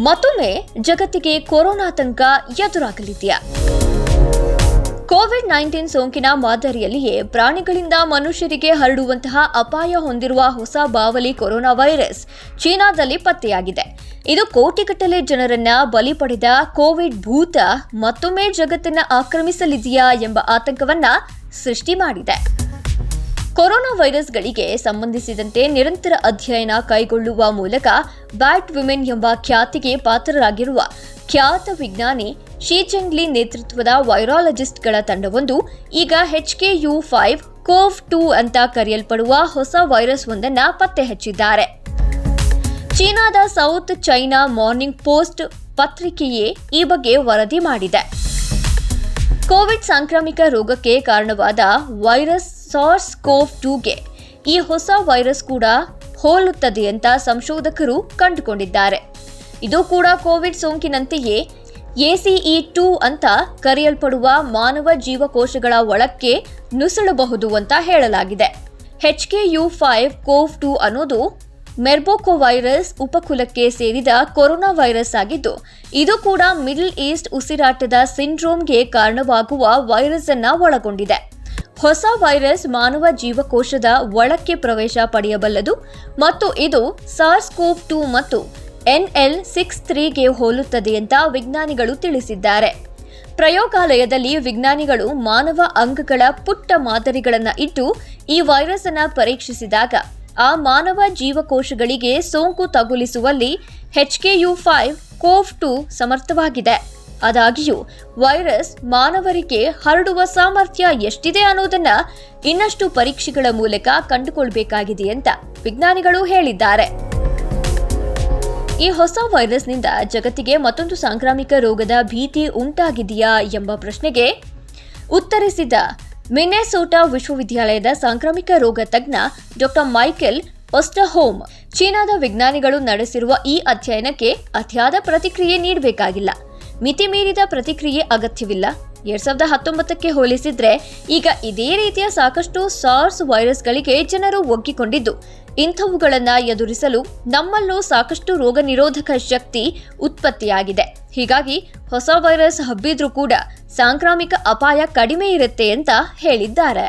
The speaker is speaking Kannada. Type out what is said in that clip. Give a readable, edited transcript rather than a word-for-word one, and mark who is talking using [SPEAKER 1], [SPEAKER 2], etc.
[SPEAKER 1] ಮತ್ತೊಮ್ಮೆ ಜಗತ್ತಿಗೆ ಕೊರೋನಾತಂಕ ಎದುರಾಗಲಿದೆಯಾ? ಕೋವಿಡ್-19 ಸೋಂಕಿನ ಮಾದರಿಯಲ್ಲಿಯೇ ಪ್ರಾಣಿಗಳಿಂದ ಮನುಷ್ಯರಿಗೆ ಹರಡುವಂತಹ ಅಪಾಯ ಹೊಂದಿರುವ ಹೊಸ ಬಾವಲಿ ಕೊರೋನಾ ವೈರಸ್ ಚೀನಾದಲ್ಲಿ ಪತ್ತೆಯಾಗಿದೆ. ಇದು ಕೋಟಿಗಟ್ಟಲೆ ಜನರನ್ನ ಬಲಿ ಪಡೆದ ಕೋವಿಡ್ ಭೂತ ಮತ್ತೊಮ್ಮೆ ಜಗತ್ತನ್ನ ಆಕ್ರಮಿಸಲಿದೆಯಾ ಎಂಬ ಆತಂಕವನ್ನ ಸೃಷ್ಟಿ ಮಾಡಿದೆ. ಕೊರೋನಾ ವೈರಸ್ಗಳಿಗೆ ಸಂಬಂಧಿಸಿದಂತೆ ನಿರಂತರ ಅಧ್ಯಯನ ಕೈಗೊಳ್ಳುವ ಮೂಲಕ ಬ್ಯಾಟ್ ವಿಮೆನ್ ಎಂಬ ಖ್ಯಾತಿಗೆ ಪಾತ್ರರಾಗಿರುವ ಖ್ಯಾತ ವಿಜ್ಞಾನಿ ಶಿ ಚೆಂಗ್ಲಿ ನೇತೃತ್ವದ ವೈರಾಲಜಿಸ್ಟ್ಗಳ ತಂಡವೊಂದು ಈಗ HKU5-CoV-2 ಅಂತ ಕರೆಯಲ್ಪಡುವ ಹೊಸ ವೈರಸ್ ಒಂದನ್ನು ಪತ್ತೆ ಹಚ್ಚಿದ್ದಾರೆ. ಚೀನಾದ ಸೌತ್ ಚೈನಾ ಮಾರ್ನಿಂಗ್ ಪೋಸ್ಟ್ ಪತ್ರಿಕೆಯೇ ಈ ಬಗ್ಗೆ ವರದಿ ಮಾಡಿದೆ. ಕೋವಿಡ್ ಸಾಂಕ್ರಾಮಿಕ ರೋಗಕ್ಕೆ ಕಾರಣವಾದ ವೈರಸ್ SARS-CoV-2ಗೆ ಈ ಹೊಸ ವೈರಸ್ ಕೂಡ ಹೋಲುತ್ತದೆ ಅಂತ ಸಂಶೋಧಕರು ಕಂಡುಕೊಂಡಿದ್ದಾರೆ. ಇದು ಕೂಡ ಕೋವಿಡ್ ಸೋಂಕಿನಂತೆಯೇ ACE2 ಅಂತ ಕರೆಯಲ್ಪಡುವ ಮಾನವ ಜೀವಕೋಶಗಳ ಒಳಕ್ಕೆ ನುಸುಳಬಹುದು ಅಂತ ಹೇಳಲಾಗಿದೆ. HKU5-CoV-2 ಅನ್ನೋದು ಮೆರ್ಬೋಕೋವೈರಸ್ ಉಪಕುಲಕ್ಕೆ ಸೇರಿದ ಕೊರೋನಾ ವೈರಸ್ ಆಗಿದ್ದು, ಇದು ಕೂಡ ಮಿಡಲ್ ಈಸ್ಟ್ ಉಸಿರಾಟದ ಸಿಂಡ್ರೋಮ್ಗೆ ಕಾರಣವಾಗುವ ವೈರಸ್ ಅನ್ನ ಒಳಗೊಂಡಿದೆ. ಹೊಸ ವೈರಸ್ ಮಾನವ ಜೀವಕೋಶದ ಒಳಕ್ಕೆ ಪ್ರವೇಶ ಪಡೆಯಬಲ್ಲದು ಮತ್ತು ಇದು SARS-CoV-2 ಮತ್ತು NL63ಗೆ ಹೋಲುತ್ತದೆ ಅಂತ ವಿಜ್ಞಾನಿಗಳು ತಿಳಿಸಿದ್ದಾರೆ. ಪ್ರಯೋಗಾಲಯದಲ್ಲಿ ವಿಜ್ಞಾನಿಗಳು ಮಾನವ ಅಂಗಗಳ ಪುಟ್ಟ ಮಾದರಿಗಳನ್ನು ಇಟ್ಟು ಈ ವೈರಸ್ ಅನ್ನು ಪರೀಕ್ಷಿಸಿದಾಗ ಆ ಮಾನವ ಜೀವಕೋಶಗಳಿಗೆ ಸೋಂಕು ತಗುಲಿಸುವಲ್ಲಿ HKU5-CoV-2 ಸಮರ್ಥವಾಗಿದೆ. ಆದಾಗ್ಯೂ ವೈರಸ್ ಮಾನವರಿಗೆ ಹರಡುವ ಸಾಮರ್ಥ್ಯ ಎಷ್ಟಿದೆ ಅನ್ನೋದನ್ನ ಇನ್ನಷ್ಟು ಪರೀಕ್ಷೆಗಳ ಮೂಲಕ ಕಂಡುಕೊಳ್ಳಬೇಕಾಗಿದೆ ಅಂತ ವಿಜ್ಞಾನಿಗಳು ಹೇಳಿದ್ದಾರೆ. ಈ ಹೊಸ ವೈರಸ್ನಿಂದ ಜಗತ್ತಿಗೆ ಮತ್ತೊಂದು ಸಾಂಕ್ರಾಮಿಕ ರೋಗದ ಭೀತಿ ಉಂಟಾಗಿದೆಯಾ ಎಂಬ ಪ್ರಶ್ನೆಗೆ ಉತ್ತರಿಸಿದ ಮಿನೆಸೋಟಾ ವಿಶ್ವವಿದ್ಯಾಲಯದ ಸಾಂಕ್ರಾಮಿಕ ರೋಗ ತಜ್ಞ ಡಾ. ಮೈಕೆಲ್ ಒಸ್ಟರ್ಹೋಮ್, ಚೀನಾದ ವಿಜ್ಞಾನಿಗಳು ನಡೆಸಿರುವ ಈ ಅಧ್ಯಯನಕ್ಕೆ ಅತಿಯಾದ ಪ್ರತಿಕ್ರಿಯೆ ನೀಡಬೇಕಾಗಿಲ್ಲ, ಮಿತಿ ಮೀರಿದ ಪ್ರತಿಕ್ರಿಯೆ ಅಗತ್ಯವಿಲ್ಲ. 2019ಕ್ಕೆ ಹೋಲಿಸಿದ್ರೆ ಈಗ ಇದೇ ರೀತಿಯ ಸಾಕಷ್ಟು ಸಾರ್ಸ್ ವೈರಸ್ಗಳಿಗೆ ಜನರು ಒಗ್ಗಿಕೊಂಡಿದ್ದು, ಇಂಥವುಗಳನ್ನು ಎದುರಿಸಲು ನಮ್ಮಲ್ಲೂ ಸಾಕಷ್ಟು ರೋಗ ನಿರೋಧಕ ಶಕ್ತಿ ಉತ್ಪತ್ತಿಯಾಗಿದೆ. ಹೀಗಾಗಿ ಹೊಸ ವೈರಸ್ ಹಬ್ಬಿದ್ರೂ ಕೂಡ ಸಾಂಕ್ರಾಮಿಕ ಅಪಾಯ ಕಡಿಮೆ ಇರುತ್ತೆ ಅಂತ ಹೇಳಿದ್ದಾರೆ.